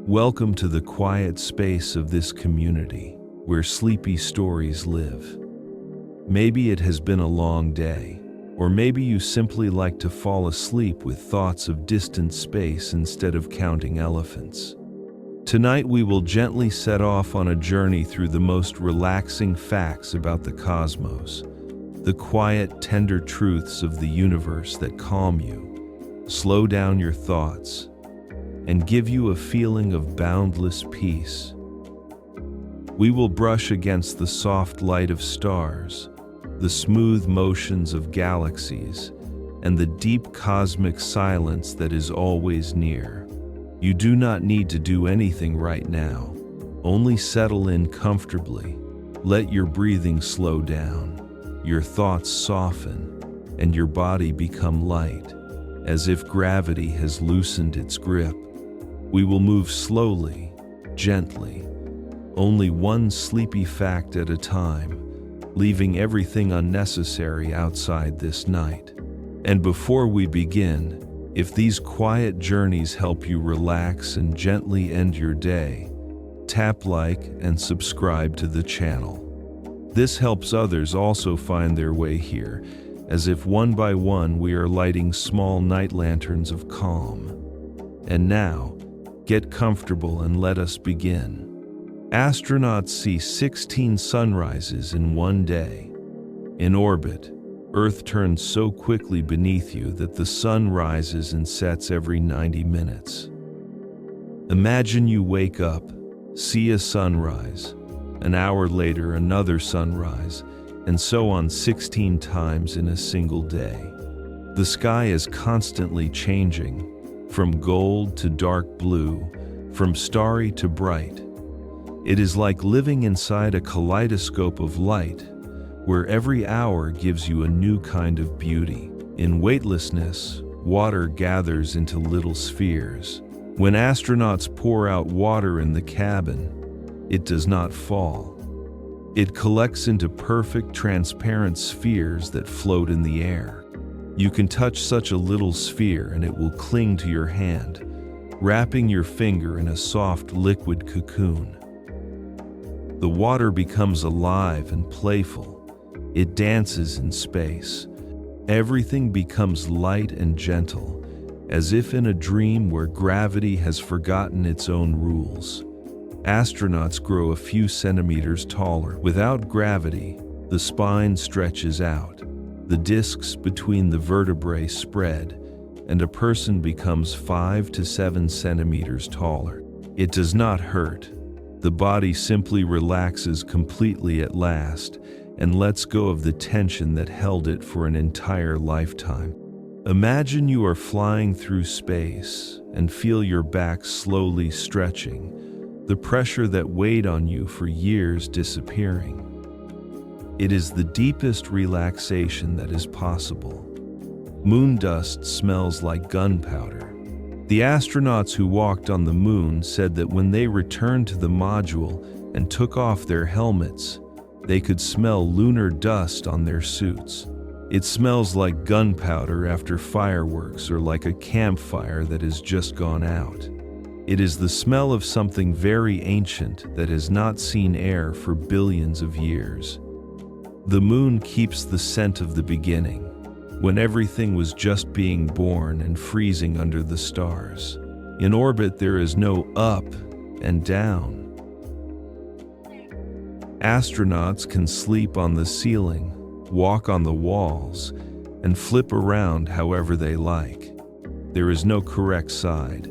Welcome to the quiet space of this community, where sleepy stories live. Maybe it has been a long day, or maybe you simply like to fall asleep with thoughts of distant space instead of counting elephants. Tonight we will gently set off on a journey through the most relaxing facts about the cosmos, the quiet, tender truths of the universe that calm you, slow down your thoughts, and give you a feeling of boundless peace. We will brush against the soft light of stars, the smooth motions of galaxies, and the deep cosmic silence that is always near. You do not need to do anything right now. Only settle in comfortably. Let your breathing slow down, your thoughts soften, and your body become light, as if gravity has loosened its grip. We will move slowly, gently, only one sleepy fact at a time, leaving everything unnecessary outside this night. And before we begin, if these quiet journeys help you relax and gently end your day, tap like and subscribe to the channel. This helps others also find their way here, as if one by one we are lighting small night lanterns of calm. And now, get comfortable and let us begin. Astronauts see 16 sunrises in one day. In orbit, Earth turns so quickly beneath you that the sun rises and sets every 90 minutes. Imagine you wake up, see a sunrise, an hour later another sunrise, and so on 16 times in a single day. The sky is constantly changing, from gold to dark blue, from starry to bright. It is like living inside a kaleidoscope of light, where every hour gives you a new kind of beauty. In weightlessness, water gathers into little spheres. When astronauts pour out water in the cabin, it does not fall. It collects into perfect transparent spheres that float in the air. You can touch such a little sphere and it will cling to your hand, wrapping your finger in a soft liquid cocoon. The water becomes alive and playful. It dances in space. Everything becomes light and gentle, as if in a dream where gravity has forgotten its own rules. Astronauts grow a few centimeters taller. Without gravity, the spine stretches out. The discs between the vertebrae spread, and a person becomes 5 to 7 centimeters taller. It does not hurt. The body simply relaxes completely at last and lets go of the tension that held it for an entire lifetime. Imagine you are flying through space and feel your back slowly stretching, the pressure that weighed on you for years disappearing. It is the deepest relaxation that is possible. Moon dust smells like gunpowder. The astronauts who walked on the moon said that when they returned to the module and took off their helmets, they could smell lunar dust on their suits. It smells like gunpowder after fireworks or like a campfire that has just gone out. It is the smell of something very ancient that has not seen air for billions of years. The moon keeps the scent of the beginning, when everything was just being born and freezing under the stars. In orbit, there is no up and down. Astronauts can sleep on the ceiling, walk on the walls, and flip around however they like. There is no correct side.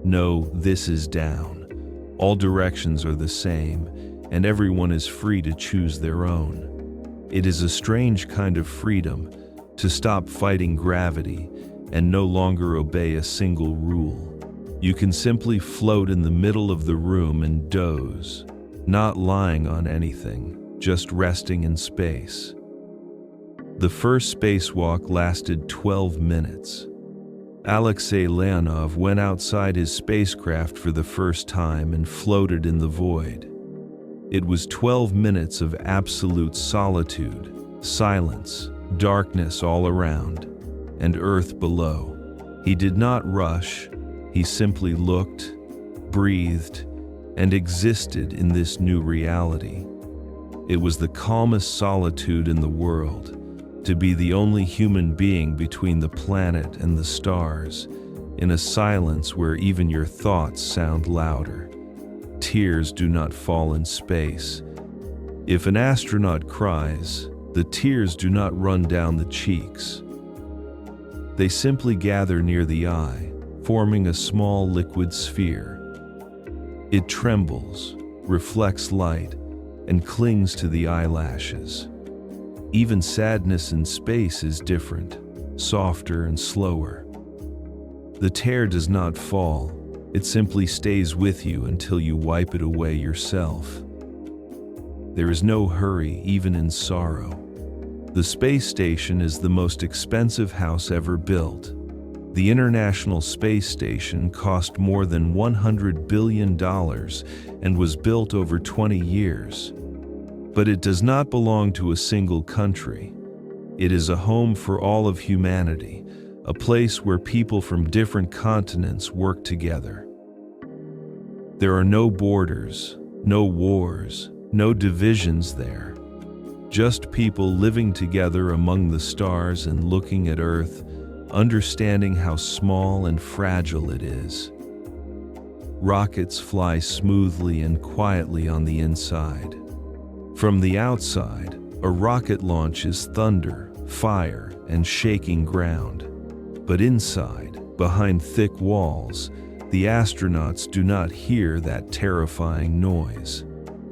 No, this is down. All directions are the same, and everyone is free to choose their own. It is a strange kind of freedom to stop fighting gravity and no longer obey a single rule. You can simply float in the middle of the room and doze, not lying on anything, just resting in space. The first spacewalk lasted 12 minutes. Alexei Leonov went outside his spacecraft for the first time and floated in the void. It was 12 minutes of absolute solitude, silence, darkness all around, and Earth below. He did not rush, he simply looked, breathed, and existed in this new reality. It was the calmest solitude in the world, to be the only human being between the planet and the stars, in a silence where even your thoughts sound louder. Tears do not fall in space. If an astronaut cries, the tears do not run down the cheeks. They simply gather near the eye, forming a small liquid sphere. It trembles, reflects light, and clings to the eyelashes. Even sadness in space is different, softer and slower. The tear does not fall, it simply stays with you until you wipe it away yourself. There is no hurry, even in sorrow. The space station is the most expensive house ever built. The International Space Station cost more than $100 billion and was built over 20 years. But it does not belong to a single country. It is a home for all of humanity, a place where people from different continents work together. There are no borders, no wars, no divisions there. Just people living together among the stars and looking at Earth, understanding how small and fragile it is. Rockets fly smoothly and quietly on the inside. From the outside, a rocket launch is thunder, fire, and shaking ground. But inside, behind thick walls, the astronauts do not hear that terrifying noise.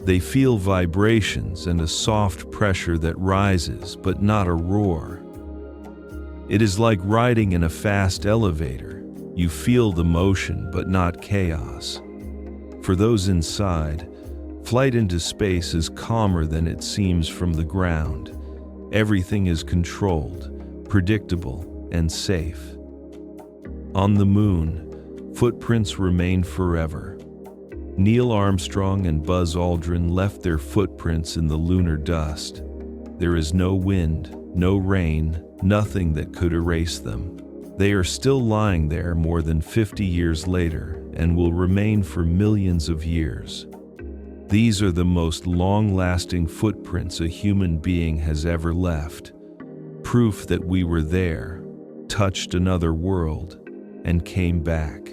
They feel vibrations and a soft pressure that rises, but not a roar. It is like riding in a fast elevator. You feel the motion, but not chaos. For those inside, flight into space is calmer than it seems from the ground. Everything is controlled, predictable, and safe. On the moon, footprints remain forever. Neil Armstrong and Buzz Aldrin left their footprints in the lunar dust. There is no wind, no rain, nothing that could erase them. They are still lying there more than 50 years later and will remain for millions of years. These are the most long-lasting footprints a human being has ever left. Proof that we were there, touched another world, and came back.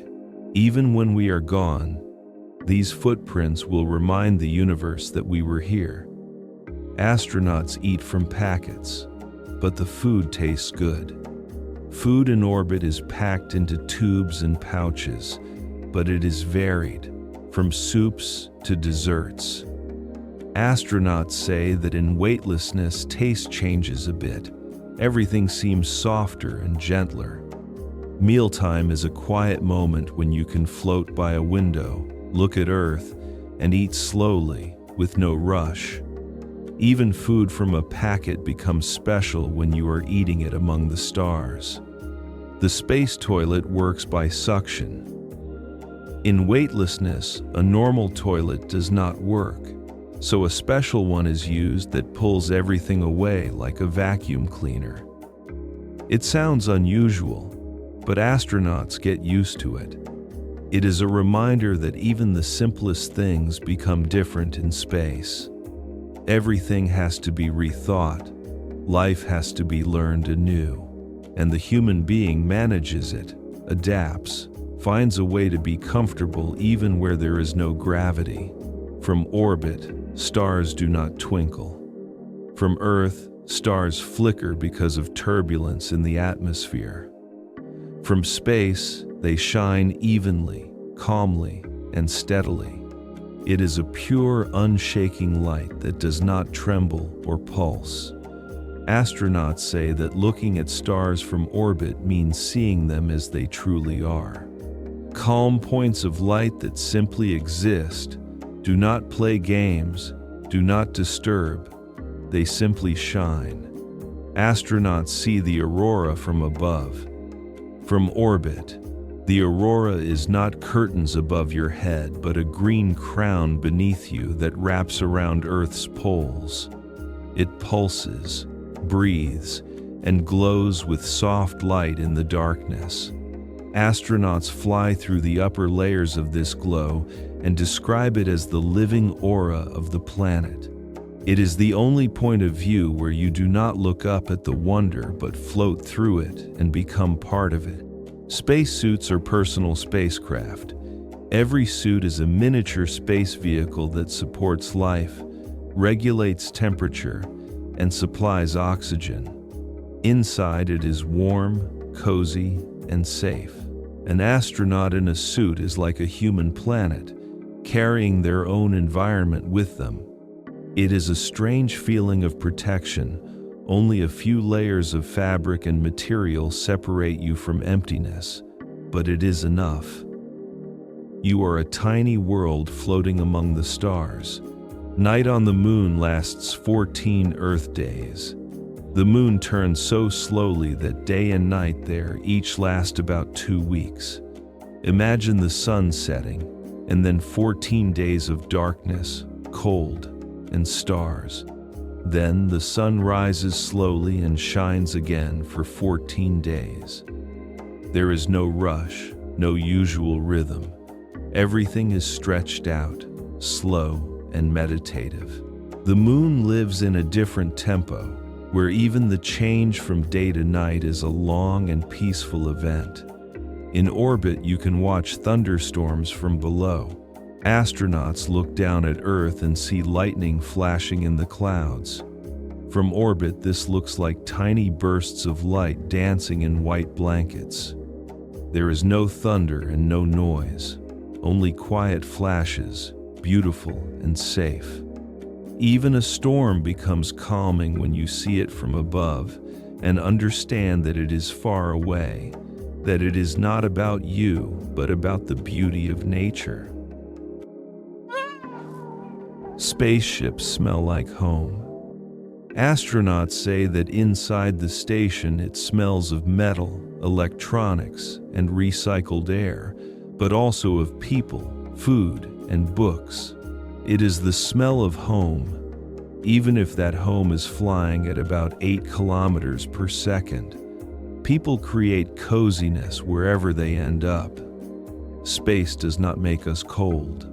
Even when we are gone, these footprints will remind the universe that we were here. Astronauts eat from packets, but the food tastes good. Food in orbit is packed into tubes and pouches, but it is varied, from soups to desserts. Astronauts say that in weightlessness, taste changes a bit. Everything seems softer and gentler. Mealtime is a quiet moment when you can float by a window, look at Earth, and eat slowly, with no rush. Even food from a packet becomes special when you are eating it among the stars. The space toilet works by suction. In weightlessness, a normal toilet does not work, so a special one is used that pulls everything away like a vacuum cleaner. It sounds unusual, but astronauts get used to it. It is a reminder that even the simplest things become different in space. Everything has to be rethought, life has to be learned anew, and the human being manages it, adapts, finds a way to be comfortable even where there is no gravity. From orbit, stars do not twinkle. From Earth, stars flicker because of turbulence in the atmosphere. From space, they shine evenly, calmly, and steadily. It is a pure, unshaking light that does not tremble or pulse. Astronauts say that looking at stars from orbit means seeing them as they truly are. Calm points of light that simply exist, do not play games, do not disturb, they simply shine. Astronauts see the aurora from above. From orbit, the aurora is not curtains above your head, but a green crown beneath you that wraps around Earth's poles. It pulses, breathes, and glows with soft light in the darkness. Astronauts fly through the upper layers of this glow and describe it as the living aura of the planet. It is the only point of view where you do not look up at the wonder but float through it and become part of it. Spacesuits are personal spacecraft. Every suit is a miniature space vehicle that supports life, regulates temperature, and supplies oxygen. Inside it is warm, cozy, and safe. An astronaut in a suit is like a human planet, carrying their own environment with them. It is a strange feeling of protection. Only a few layers of fabric and material separate you from emptiness, but it is enough. You are a tiny world floating among the stars. Night on the moon lasts 14 Earth days. The moon turns so slowly that day and night there each last about 2 weeks. Imagine the sun setting, and then 14 days of darkness, cold, and stars. Then the sun rises slowly and shines again for 14 days. There is no rush, no usual rhythm. Everything is stretched out, slow, and meditative. The moon lives in a different tempo, where even the change from day to night is a long and peaceful event. In orbit, you can watch thunderstorms from below. Astronauts look down at Earth and see lightning flashing in the clouds. From orbit, this looks like tiny bursts of light dancing in white blankets. There is no thunder and no noise, only quiet flashes, beautiful and safe. Even a storm becomes calming when you see it from above and understand that it is far away, that it is not about you, but about the beauty of nature. Spaceships smell like home. Astronauts say that inside the station it smells of metal, electronics, and recycled air, but also of people, food, and books. It is the smell of home, even if that home is flying at about 8 kilometers per second. People create coziness wherever they end up. Space does not make us cold.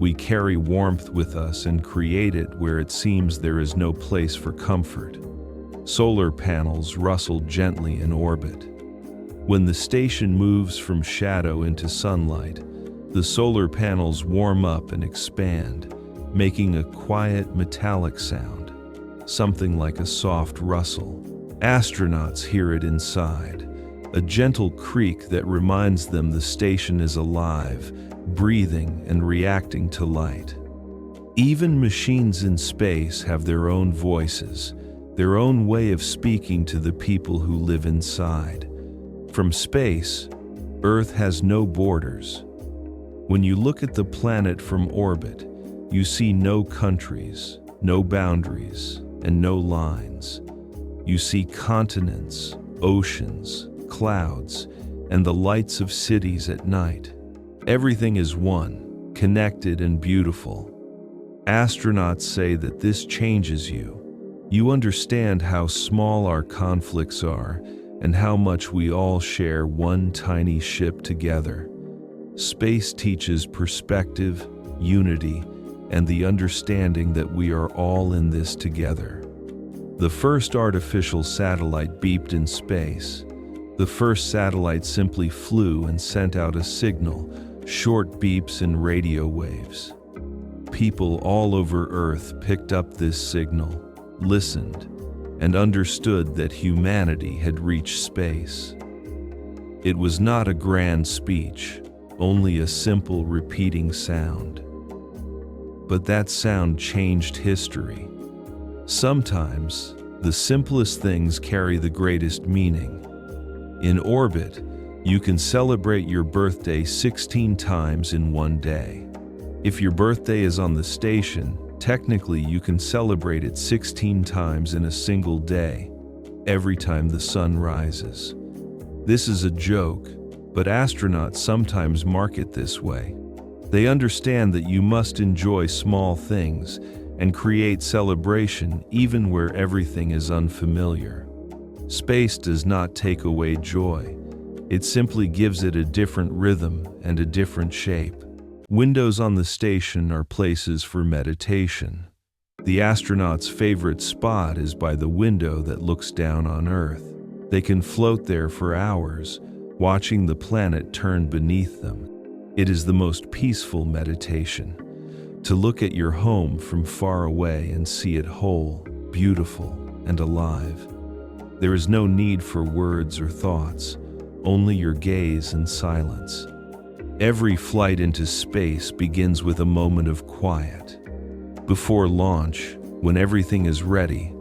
We carry warmth with us and create it where it seems there is no place for comfort. Solar panels rustle gently in orbit. When the station moves from shadow into sunlight, the solar panels warm up and expand, making a quiet metallic sound, something like a soft rustle. Astronauts hear it inside, a gentle creak that reminds them the station is alive, breathing and reacting to light. Even machines in space have their own voices, their own way of speaking to the people who live inside. From space, Earth has no borders. When you look at the planet from orbit, you see no countries, no boundaries, and no lines. You see continents, oceans, clouds, and the lights of cities at night. Everything is one, connected and beautiful. Astronauts say that this changes you. You understand how small our conflicts are and how much we all share one tiny ship together. Space teaches perspective, unity, and the understanding that we are all in this together. The first artificial satellite beeped in space. The first satellite simply flew and sent out a signal, short beeps and radio waves. People all over Earth picked up this signal, listened, and understood that humanity had reached space. It was not a grand speech, only a simple repeating sound. But that sound changed history. Sometimes, the simplest things carry the greatest meaning. In orbit, you can celebrate your birthday 16 times in one day. If your birthday is on the station, technically you can celebrate it 16 times in a single day, every time the sun rises. This is a joke, but astronauts sometimes mark it this way. They understand that you must enjoy small things and create celebration even where everything is unfamiliar. Space does not take away joy. It simply gives it a different rhythm and a different shape. Windows on the station are places for meditation. The astronaut's favorite spot is by the window that looks down on Earth. They can float there for hours, watching the planet turn beneath them. It is the most peaceful meditation, to look at your home from far away and see it whole, beautiful, and alive. There is no need for words or thoughts, only your gaze and silence. Every flight into space begins with a moment of quiet. Before launch, when everything is ready,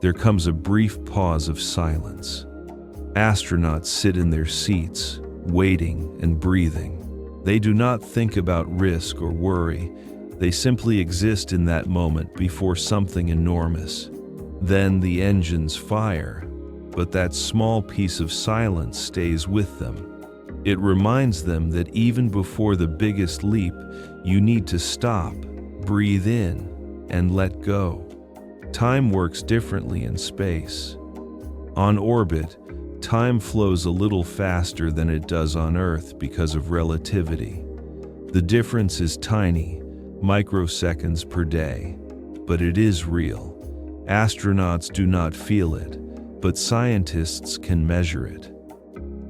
there comes a brief pause of silence. Astronauts sit in their seats, waiting and breathing. They do not think about risk or worry. They simply exist in that moment before something enormous. Then the engines fire, but that small piece of silence stays with them. It reminds them that even before the biggest leap, you need to stop, breathe in, and let go. Time works differently in space. On orbit, time flows a little faster than it does on Earth because of relativity. The difference is tiny, microseconds per day, but it is real. Astronauts do not feel it, but scientists can measure it.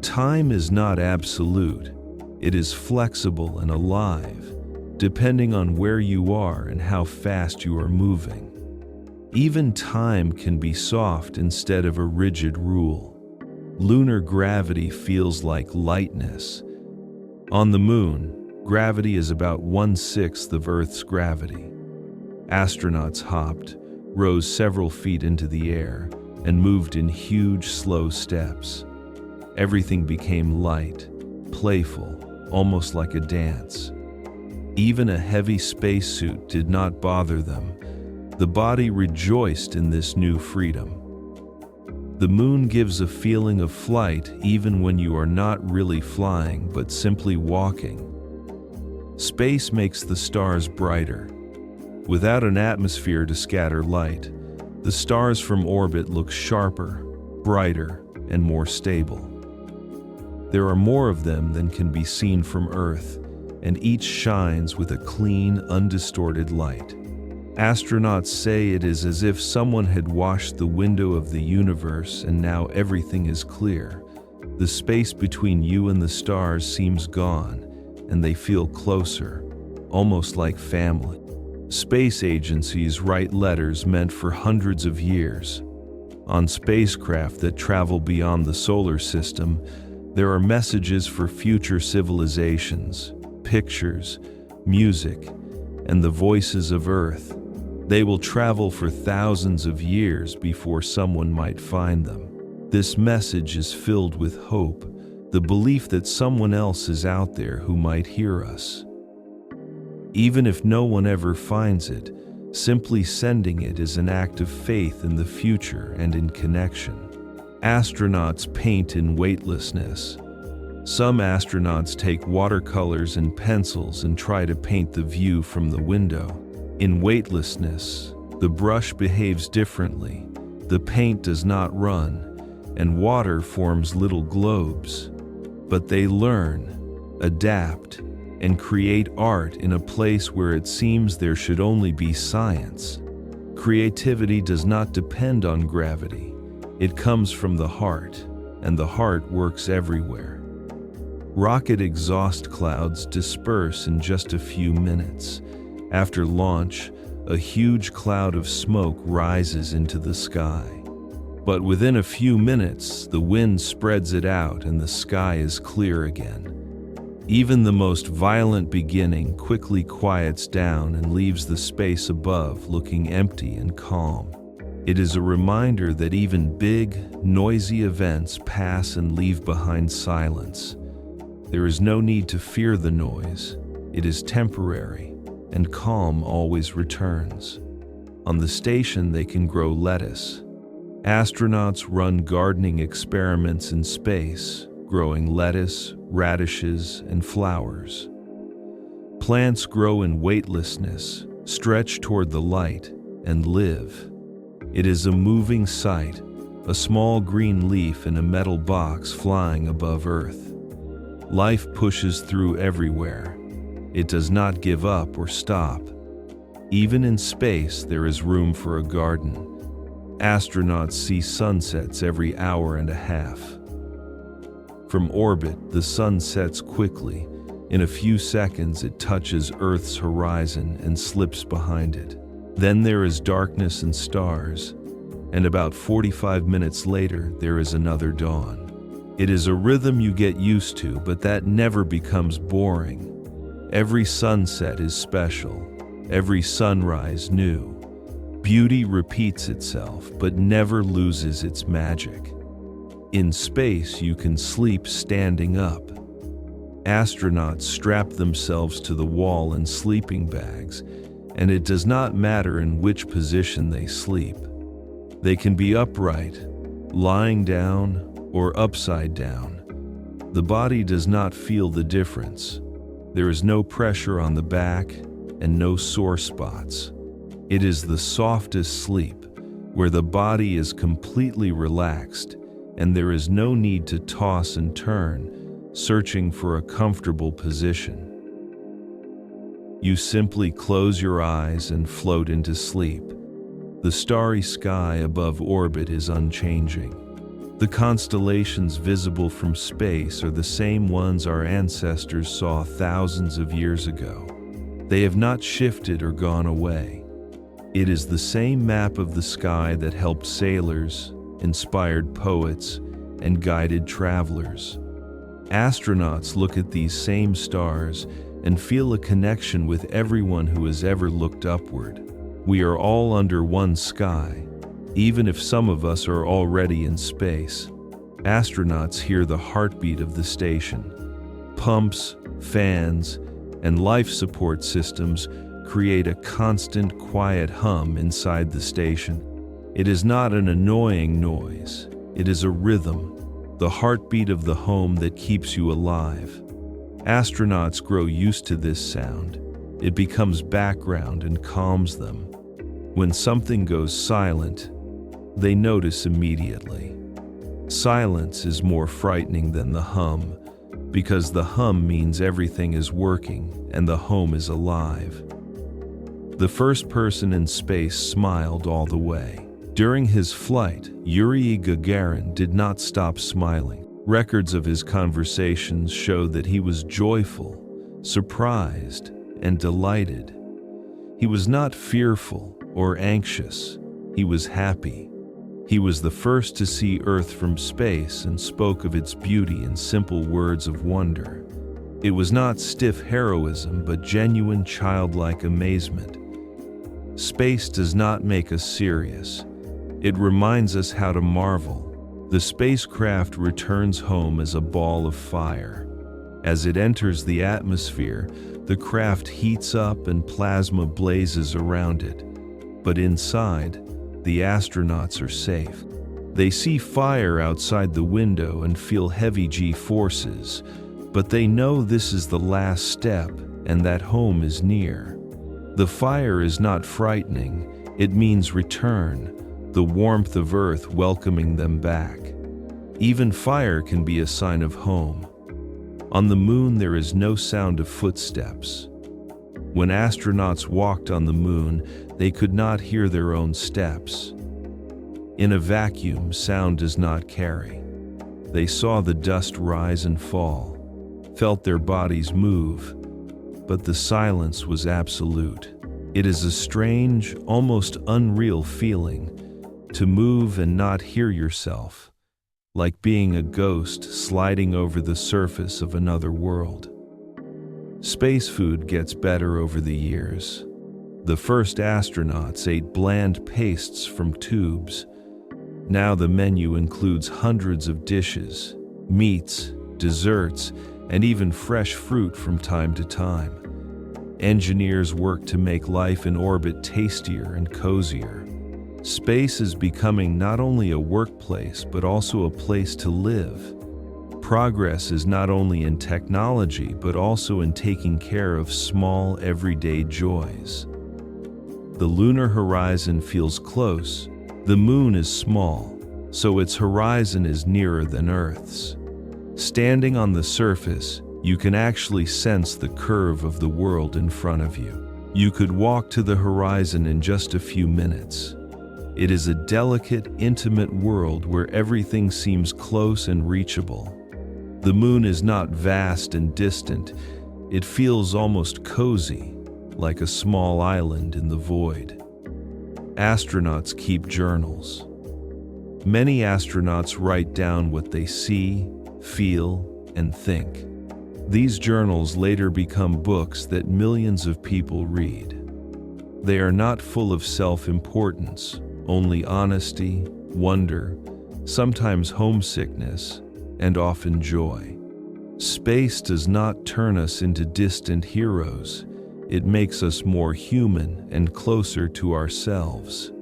Time is not absolute. It is flexible and alive, depending on where you are and how fast you are moving. Even time can be soft instead of a rigid rule. Lunar gravity feels like lightness. On the moon, gravity is about 1/6 of Earth's gravity. Astronauts hopped, rose several feet into the air, and moved in huge, slow steps. Everything became light, playful, almost like a dance. Even a heavy spacesuit did not bother them. The body rejoiced in this new freedom. The moon gives a feeling of flight even when you are not really flying but simply walking. Space makes the stars brighter. Without an atmosphere to scatter light, the stars from orbit look sharper, brighter, and more stable. There are more of them than can be seen from Earth, and each shines with a clean, undistorted light. Astronauts say it is as if someone had washed the window of the universe and now everything is clear. The space between you and the stars seems gone, and they feel closer, almost like family. Space agencies write letters meant for hundreds of years. On spacecraft that travel beyond the solar system, there are messages for future civilizations, pictures, music, and the voices of Earth. They will travel for thousands of years before someone might find them. This message is filled with hope, the belief that someone else is out there who might hear us. Even if no one ever finds it, simply sending it is an act of faith in the future and in connection. Astronauts paint in weightlessness. Some astronauts take watercolors and pencils and try to paint the view from the window. In weightlessness, the brush behaves differently. The paint does not run, and water forms little globes. But they learn, adapt, and create art in a place where it seems there should only be science. Creativity does not depend on gravity. It comes from the heart, and the heart works everywhere. Rocket exhaust clouds disperse in just a few minutes. After launch, a huge cloud of smoke rises into the sky. But within a few minutes, the wind spreads it out and the sky is clear again. Even the most violent beginning quickly quiets down and leaves the space above looking empty and calm. It is a reminder that even big, noisy events pass and leave behind silence. There is no need to fear the noise. It is temporary, and calm always returns. On the station, they can grow lettuce. Astronauts run gardening experiments in space, growing lettuce, radishes, and flowers. Plants grow in weightlessness, stretch toward the light, and live. It is a moving sight, a small green leaf in a metal box flying above Earth. Life pushes through everywhere. It does not give up or stop. Even in space, there is room for a garden. Astronauts see sunsets every hour and a half. From orbit, the sun sets quickly. In a few seconds, it touches Earth's horizon and slips behind it. Then there is darkness and stars, and about 45 minutes later, there is another dawn. It is a rhythm you get used to, but that never becomes boring. Every sunset is special, every sunrise new. Beauty repeats itself, but never loses its magic. In space, you can sleep standing up. Astronauts strap themselves to the wall in sleeping bags, and it does not matter in which position they sleep. They can be upright, lying down, or upside down. The body does not feel the difference. There is no pressure on the back and no sore spots. It is the softest sleep, where the body is completely relaxed and there is no need to toss and turn, searching for a comfortable position. You simply close your eyes and float into sleep. The starry sky above orbit is unchanging. The constellations visible from space are the same ones our ancestors saw thousands of years ago. They have not shifted or gone away. It is the same map of the sky that helped sailors, inspired poets, and guided travelers. Astronauts look at these same stars and feel a connection with everyone who has ever looked upward. We are all under one sky, even if some of us are already in space. Astronauts hear the heartbeat of the station. Pumps, fans, and life support systems create a constant, quiet hum inside the station. It is not an annoying noise. It is a rhythm, the heartbeat of the home that keeps you alive. Astronauts grow used to this sound. It becomes background and calms them. When something goes silent, they notice immediately. Silence is more frightening than the hum, because the hum means everything is working and the home is alive. The first person in space smiled all the way. During his flight, Yuri Gagarin did not stop smiling. Records of his conversations show that he was joyful, surprised, and delighted. He was not fearful or anxious. He was happy. He was the first to see Earth from space and spoke of its beauty in simple words of wonder. It was not stiff heroism, but genuine childlike amazement. Space does not make us serious. It reminds us how to marvel. The spacecraft returns home as a ball of fire. As it enters the atmosphere, the craft heats up and plasma blazes around it. But inside, the astronauts are safe. They see fire outside the window and feel heavy G-forces, but they know this is the last step and that home is near. The fire is not frightening, it means return, the warmth of Earth welcoming them back. Even fire can be a sign of home. On the moon, there is no sound of footsteps. When astronauts walked on the moon, they could not hear their own steps. In a vacuum, sound does not carry. They saw the dust rise and fall, felt their bodies move, but the silence was absolute. It is a strange, almost unreal feeling to move and not hear yourself, like being a ghost sliding over the surface of another world. Space food gets better over the years. The first astronauts ate bland pastes from tubes. Now the menu includes hundreds of dishes, meats, desserts, and even fresh fruit from time to time. Engineers work to make life in orbit tastier and cozier. Space is becoming not only a workplace but also a place to live. Progress is not only in technology but also in taking care of small, everyday joys. The lunar horizon feels close. The moon is small, so its horizon is nearer than Earth's. Standing on the surface, you can actually sense the curve of the world in front of you. You could walk to the horizon in just a few minutes. It is a delicate, intimate world where everything seems close and reachable. The moon is not vast and distant. It feels almost cozy, like a small island in the void. Astronauts keep journals. Many astronauts write down what they see, feel, and think. These journals later become books that millions of people read. They are not full of self-importance, only honesty, wonder, sometimes homesickness, and often joy. Space does not turn us into distant heroes. It makes us more human and closer to ourselves.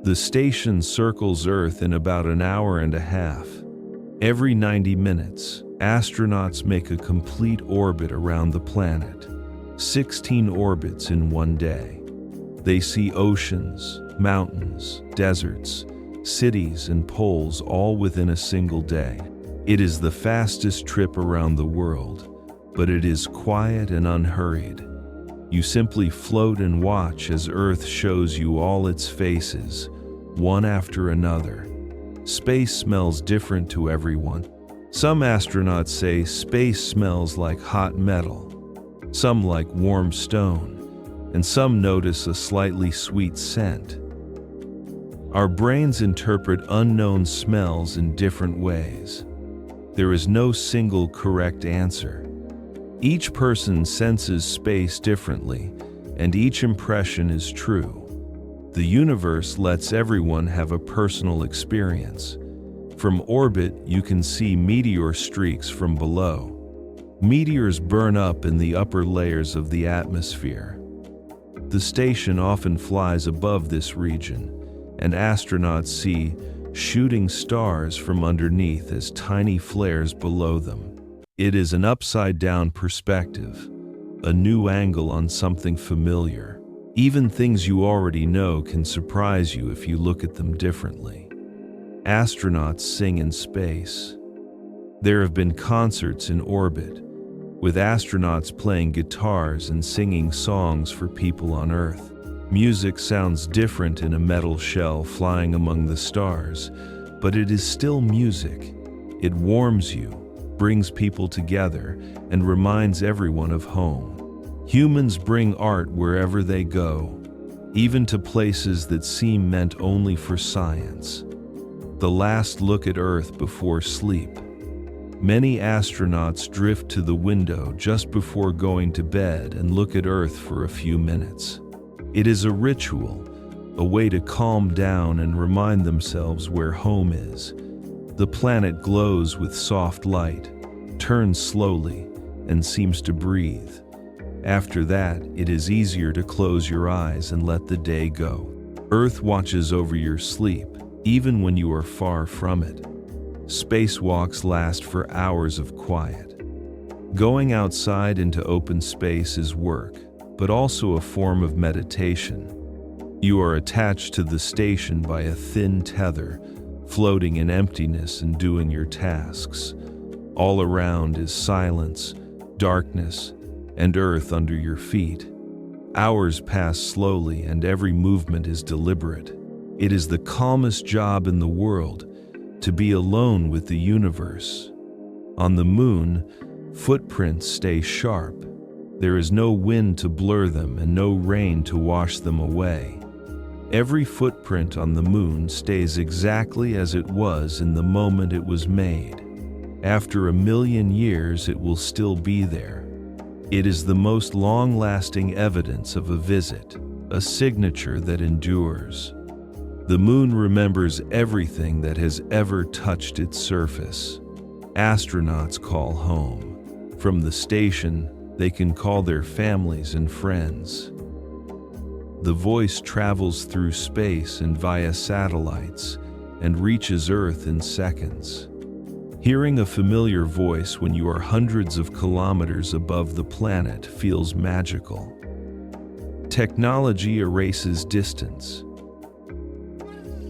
The station circles Earth in about an hour and a half. Every 90 minutes, astronauts make a complete orbit around the planet. 16 orbits in one day. They see oceans, mountains, deserts, cities, and poles all within a single day. It is the fastest trip around the world, but it is quiet and unhurried. You simply float and watch as Earth shows you all its faces, one after another. Space smells different to everyone. Some astronauts say space smells like hot metal, some like warm stone, and some notice a slightly sweet scent. Our brains interpret unknown smells in different ways. There is no single correct answer. Each person senses space differently, and each impression is true. The universe lets everyone have a personal experience. From orbit, you can see meteor streaks from below. Meteors burn up in the upper layers of the atmosphere. The station often flies above this region, and astronauts see shooting stars from underneath as tiny flares below them. It is an upside-down perspective, a new angle on something familiar. Even things you already know can surprise you if you look at them differently. Astronauts sing in space. There have been concerts in orbit, with astronauts playing guitars and singing songs for people on Earth. Music sounds different in a metal shell flying among the stars, but it is still music. It warms you, brings people together, and reminds everyone of home. Humans bring art wherever they go, even to places that seem meant only for science. The last look at Earth before sleep. Many astronauts drift to the window just before going to bed and look at Earth for a few minutes. It is a ritual, a way to calm down and remind themselves where home is. The planet glows with soft light, turns slowly, and seems to breathe. After that, it is easier to close your eyes and let the day go. Earth watches over your sleep, even when you are far from it. Spacewalks last for hours of quiet. Going outside into open space is work, but also a form of meditation. You are attached to the station by a thin tether, floating in emptiness and doing your tasks. All around is silence, darkness, and Earth under your feet. Hours pass slowly and every movement is deliberate. It is the calmest job in the world, to be alone with the universe. On the moon, footprints stay sharp. There is no wind to blur them and no rain to wash them away. Every footprint on the moon stays exactly as it was in the moment it was made. After 1,000,000 years, it will still be there. It is the most long-lasting evidence of a visit, a signature that endures. The moon remembers everything that has ever touched its surface. Astronauts call home. From the station, they can call their families and friends. The voice travels through space and via satellites and reaches Earth in seconds. Hearing a familiar voice when you are hundreds of kilometers above the planet feels magical. Technology erases distance.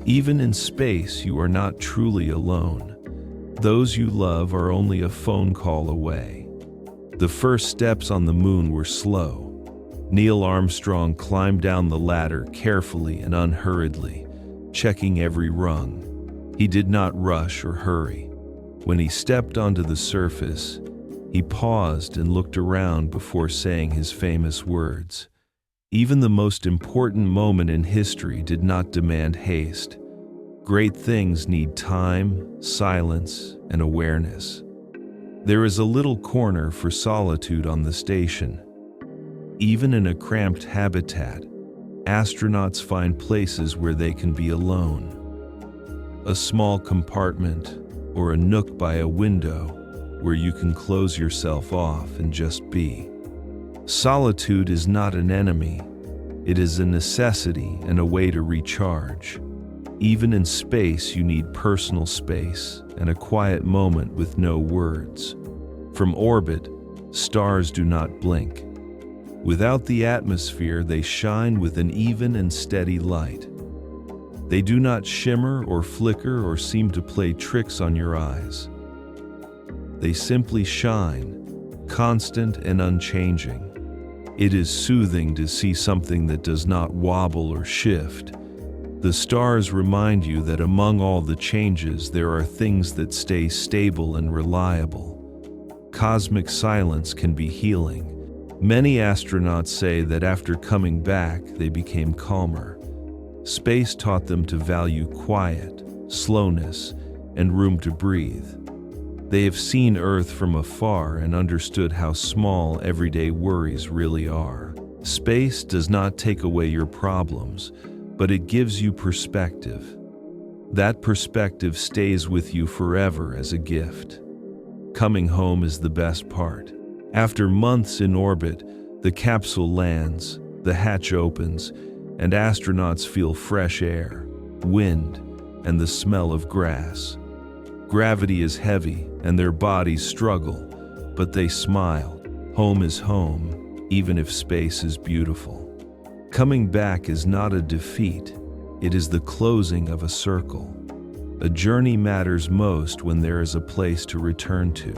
Even in space, you are not truly alone. Those you love are only a phone call away. The first steps on the moon were slow. Neil Armstrong climbed down the ladder carefully and unhurriedly, checking every rung. He did not rush or hurry. When he stepped onto the surface, he paused and looked around before saying his famous words. Even the most important moment in history did not demand haste. Great things need time, silence, and awareness. There is a little corner for solitude on the station. Even in a cramped habitat, astronauts find places where they can be alone. A small compartment or a nook by a window where you can close yourself off and just be. Solitude is not an enemy. It is a necessity and a way to recharge. Even in space, you need personal space and a quiet moment with no words. From orbit, stars do not blink. Without the atmosphere, they shine with an even and steady light. They do not shimmer or flicker or seem to play tricks on your eyes. They simply shine, constant and unchanging. It is soothing to see something that does not wobble or shift. The stars remind you that among all the changes, there are things that stay stable and reliable. Cosmic silence can be healing. Many astronauts say that after coming back, they became calmer. Space taught them to value quiet, slowness, and room to breathe. They have seen Earth from afar and understood how small everyday worries really are. Space does not take away your problems, but it gives you perspective. That perspective stays with you forever as a gift. Coming home is the best part. After months in orbit, the capsule lands, the hatch opens, and astronauts feel fresh air, wind, and the smell of grass. Gravity is heavy, and their bodies struggle, but they smile. Home is home, even if space is beautiful. Coming back is not a defeat, it is the closing of a circle. A journey matters most when there is a place to return to.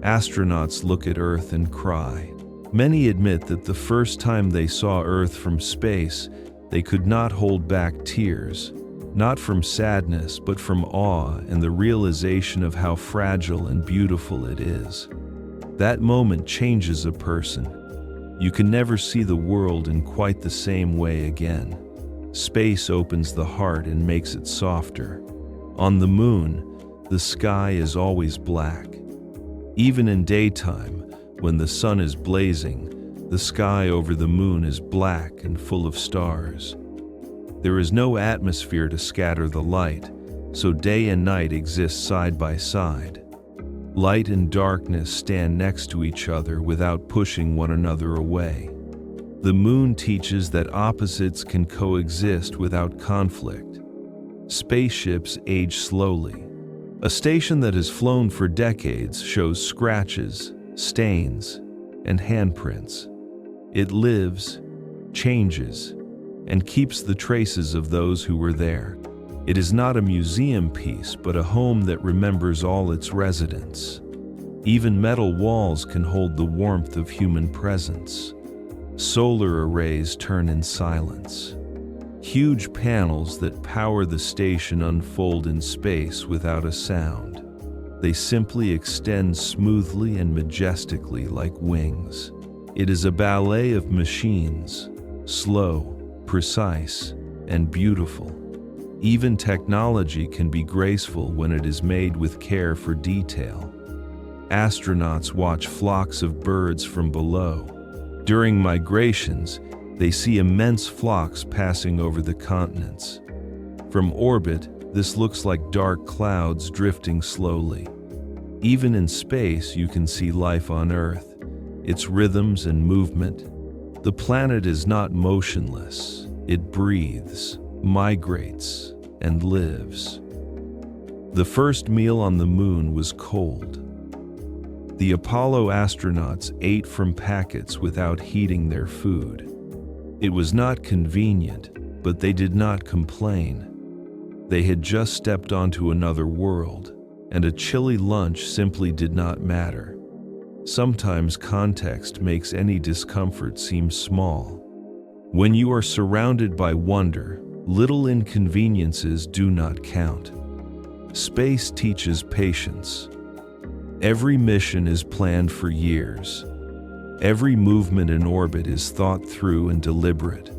Astronauts look at Earth and cry. Many admit that the first time they saw Earth from space, they could not hold back tears, not from sadness, but from awe and the realization of how fragile and beautiful it is. That moment changes a person. You can never see the world in quite the same way again. Space opens the heart and makes it softer. On the moon, the sky is always black. Even in daytime, when the sun is blazing, the sky over the moon is black and full of stars. There is no atmosphere to scatter the light, so day and night exist side by side. Light and darkness stand next to each other without pushing one another away. The moon teaches that opposites can coexist without conflict. Spaceships age slowly. A station that has flown for decades shows scratches, stains, and handprints. It lives, changes, and keeps the traces of those who were there. It is not a museum piece, but a home that remembers all its residents. Even metal walls can hold the warmth of human presence. Solar arrays turn in silence. Huge panels that power the station unfold in space without a sound. They simply extend smoothly and majestically like wings. It is a ballet of machines, slow, precise, and beautiful. Even technology can be graceful when it is made with care for detail. Astronauts watch flocks of birds from below. During migrations, they see immense flocks passing over the continents. From orbit, this looks like dark clouds drifting slowly. Even in space, you can see life on Earth, its rhythms and movement. The planet is not motionless. It breathes, migrates, and lives. The first meal on the moon was cold. The Apollo astronauts ate from packets without heating their food. It was not convenient, but they did not complain. They had just stepped onto another world, and a chilly lunch simply did not matter. Sometimes context makes any discomfort seem small. When you are surrounded by wonder, little inconveniences do not count. Space teaches patience. Every mission is planned for years. Every movement in orbit is thought through and deliberate.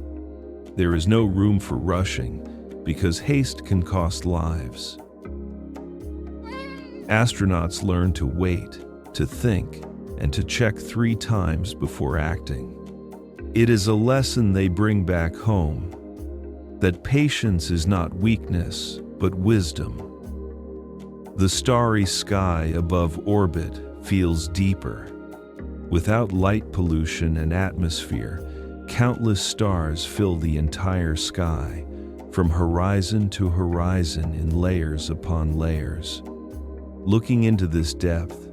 There is no room for rushing, because haste can cost lives. Astronauts learn to wait, to think, and to check 3 times before acting. It is a lesson they bring back home, that patience is not weakness, but wisdom. The starry sky above orbit feels deeper. Without light pollution and atmosphere, countless stars fill the entire sky, from horizon to horizon in layers upon layers. Looking into this depth,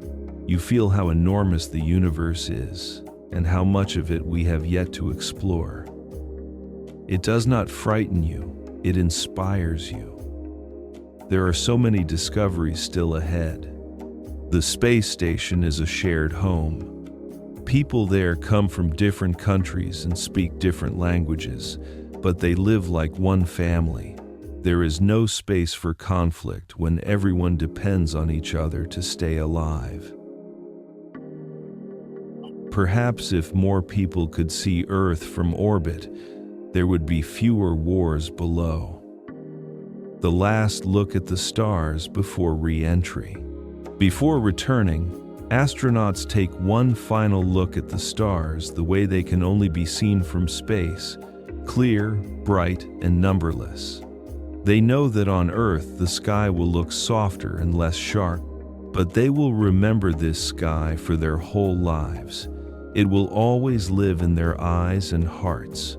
you feel how enormous the universe is, and how much of it we have yet to explore. It does not frighten you, it inspires you. There are so many discoveries still ahead. The space station is a shared home. People there come from different countries and speak different languages, but they live like one family. There is no space for conflict when everyone depends on each other to stay alive. Perhaps if more people could see Earth from orbit, there would be fewer wars below. The last look at the stars before re-entry. Before returning, astronauts take one final look at the stars the way they can only be seen from space, clear, bright, and numberless. They know that on Earth the sky will look softer and less sharp, but they will remember this sky for their whole lives. It will always live in their eyes and hearts.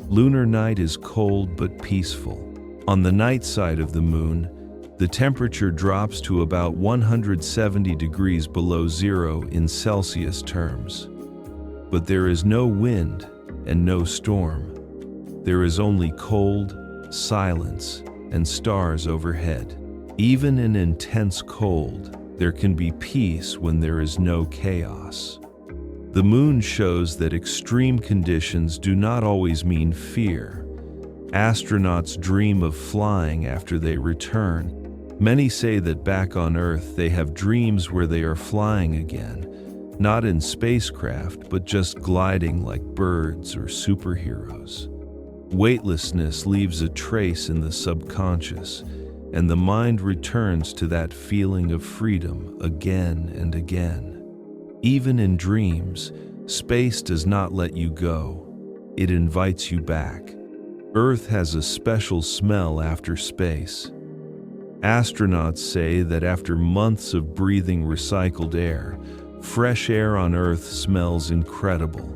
Lunar night is cold but peaceful. On the night side of the moon, the temperature drops to about 170 degrees below zero in Celsius terms. But there is no wind and no storm. There is only cold, silence, and stars overhead. Even in intense cold, there can be peace when there is no chaos. The moon shows that extreme conditions do not always mean fear. Astronauts dream of flying after they return. Many say that back on Earth they have dreams where they are flying again, not in spacecraft, but just gliding like birds or superheroes. Weightlessness leaves a trace in the subconscious, and the mind returns to that feeling of freedom again and again. Even in dreams, space does not let you go. It invites you back. Earth has a special smell after space. Astronauts say that after months of breathing recycled air, fresh air on Earth smells incredible.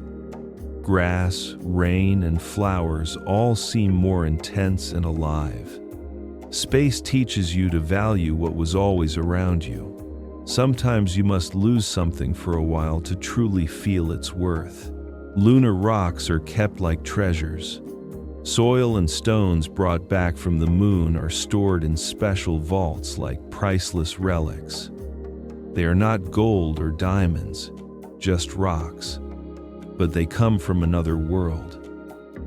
Grass, rain, and flowers all seem more intense and alive. Space teaches you to value what was always around you. Sometimes you must lose something for a while to truly feel its worth. Lunar rocks are kept like treasures. Soil and stones brought back from the moon are stored in special vaults like priceless relics. They are not gold or diamonds, just rocks. But they come from another world.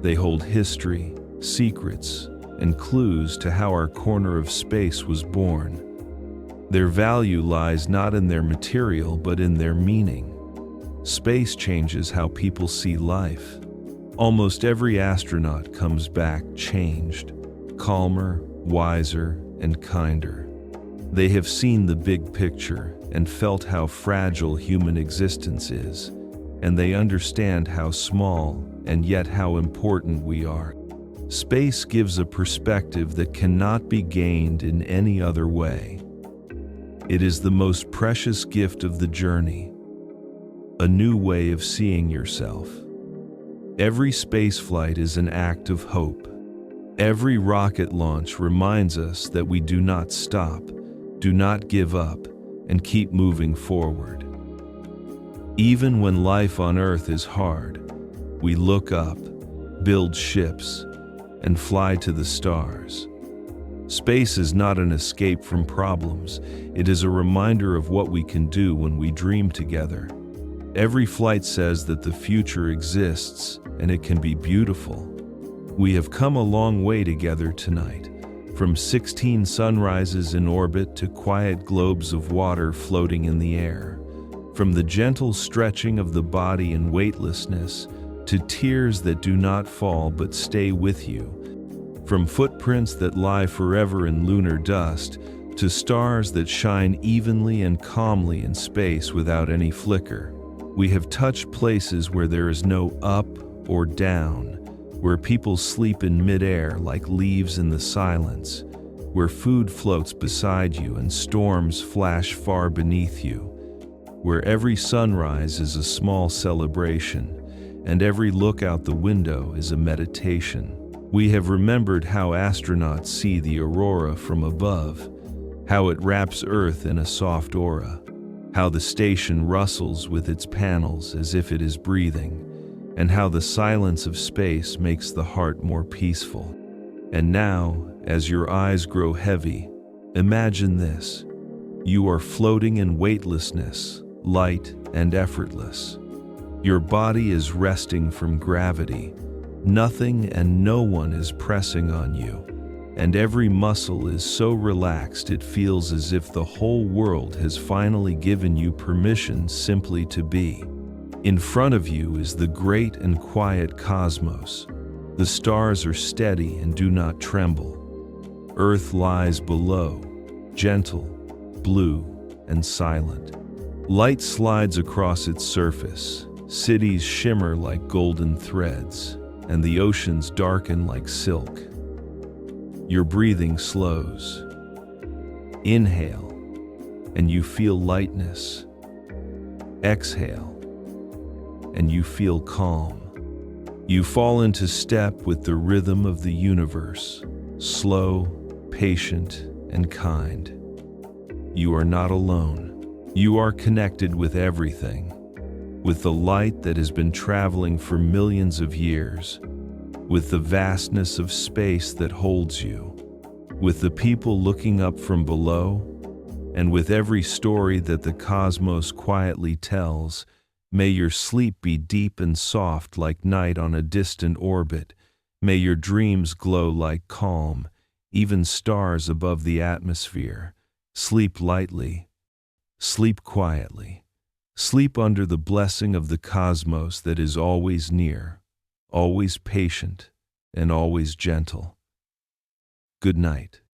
They hold history, secrets, and clues to how our corner of space was born. Their value lies not in their material, but in their meaning. Space changes how people see life. Almost every astronaut comes back changed, calmer, wiser, and kinder. They have seen the big picture and felt how fragile human existence is, and they understand how small and yet how important we are. Space gives a perspective that cannot be gained in any other way. It is the most precious gift of the journey, a new way of seeing yourself. Every spaceflight is an act of hope. Every rocket launch reminds us that we do not stop, do not give up, and keep moving forward. Even when life on Earth is hard, we look up, build ships, and fly to the stars. Space is not an escape from problems. It is a reminder of what we can do when we dream together. Every flight says that the future exists, and it can be beautiful. We have come a long way together tonight, from 16 sunrises in orbit to quiet globes of water floating in the air, from the gentle stretching of the body and weightlessness to tears that do not fall but stay with you, from footprints that lie forever in lunar dust to stars that shine evenly and calmly in space without any flicker. We have touched places where there is no up or down, where people sleep in midair like leaves in the silence, where food floats beside you and storms flash far beneath you, where every sunrise is a small celebration and every look out the window is a meditation. We have remembered how astronauts see the aurora from above, how it wraps Earth in a soft aura, how the station rustles with its panels as if it is breathing, and how the silence of space makes the heart more peaceful. And now, as your eyes grow heavy, imagine this. You are floating in weightlessness, light and effortless. Your body is resting from gravity. Nothing and no one is pressing on you, and every muscle is so relaxed it feels as if the whole world has finally given you permission simply to be. In front of you is the great and quiet cosmos. The stars are steady and do not tremble. Earth lies below, gentle, blue, and silent. Light slides across its surface. Cities shimmer like golden threads, and the oceans darken like silk. Your breathing slows. Inhale, and you feel lightness. Exhale, and you feel calm. You fall into step with the rhythm of the universe, slow, patient, and kind. You are not alone. You are connected with everything, with the light that has been traveling for millions of years, with the vastness of space that holds you, with the people looking up from below, and with every story that the cosmos quietly tells. May your sleep be deep and soft like night on a distant orbit. May your dreams glow like calm, even stars above the atmosphere. Sleep lightly. Sleep quietly. Sleep under the blessing of the cosmos that is always near, always patient, and always gentle. Good night.